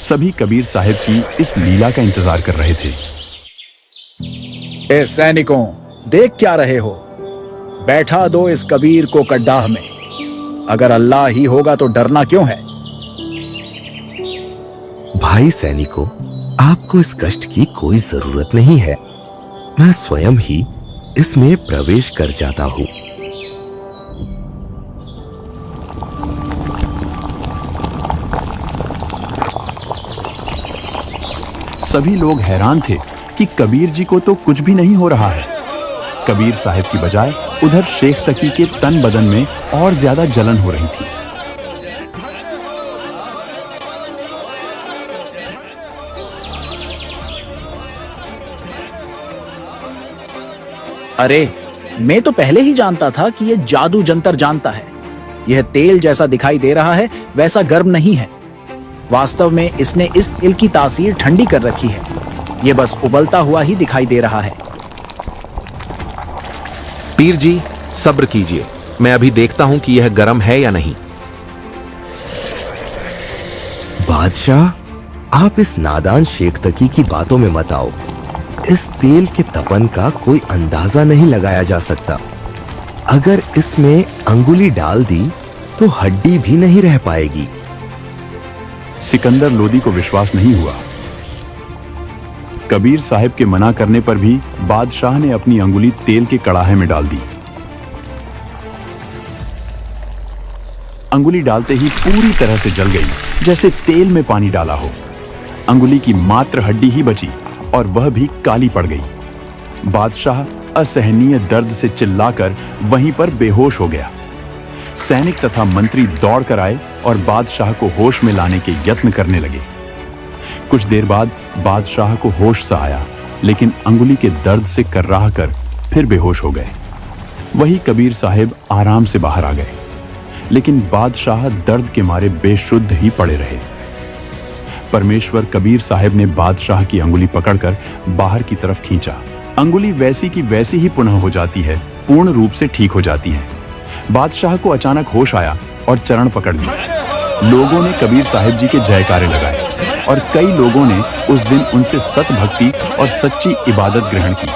सभी कबीर साहब की इस लीला का इंतजार कर रहे थे। ए सैनिकों, देख क्या रहे हो? बैठा दो इस कबीर को कड्डाह में। अगर अल्लाह ही होगा तो डरना क्यों है? भाई सैनिकों, आपको इस कष्ट की कोई जरूरत नहीं है। मैं स्वयं ही इसमें प्रवेश कर जाता हूं। सभी लोग हैरान थे कि कबीर जी को तो कुछ भी नहीं हो रहा है। कबीर साहब की बजाय उधर शेख तकी के तन बदन में और ज्यादा जलन हो रही थी। अरे, मैं तो पहले ही जानता था कि यह जादू जंतर जानता है। यह तेल जैसा दिखाई दे रहा है वैसा गर्म नहीं है। वास्तव में इसने इस तेल की तासीर ठंडी कर रखी है। यह बस उबलता हुआ ही दिखाई दे रहा है। पीर जी, सब्र कीजिए। मैं अभी देखता हूं कि यह गर्म है या नहीं। बादशाह, आप इस नादान शेख तकी की बातों में मत आओ। इस तेल के तपन का कोई अंदाजा नहीं लगाया जा सकता। अगर इसमें अंगुली डाल दी तो हड्डी भी नहीं रह पाएगी। सिकंदर लोदी को विश्वास नहीं हुआ। कबीर साहब के मना करने पर भी बादशाह ने अपनी अंगुली तेल के कड़ाहे में डाल दी। अंगुली डालते ही पूरी तरह से जल गई, जैसे तेल में पानी डाला हो। अंगुली की मात्र हड्डी ही बची और वह भी काली पड़ गई। बादशाह असहनीय दर्द से चिल्लाकर वहीं पर बेहोश हो गया। सैनिक तथा मंत्री दौड़कर आए और बादशाह को होश में लाने के यत्न करने लगे। कुछ देर बाद बादशाह को होश सा आया, लेकिन अंगुली के दर्द से कर्राह कर फिर बेहोश हो गए। वही कबीर साहब आराम से बाहर आ गए, लेकिन बादशाह दर्द के मारे बेशुद्ध ही पड़े रहे। परमेश्वर कबीर साहब ने बादशाह की अंगुली पकड़कर बाहर की तरफ खींचा। अंगुली वैसी की वैसी ही पुनः हो जाती है, पूर्ण रूप से ठीक हो जाती है। बादशाह को अचानक होश आया और चरण पकड़ लिए। लोगों ने कबीर साहब जी के जयकारे लगाए और कई लोगों ने उस दिन उनसे सत भक्ति और सच्ची इबादत ग्रहण की।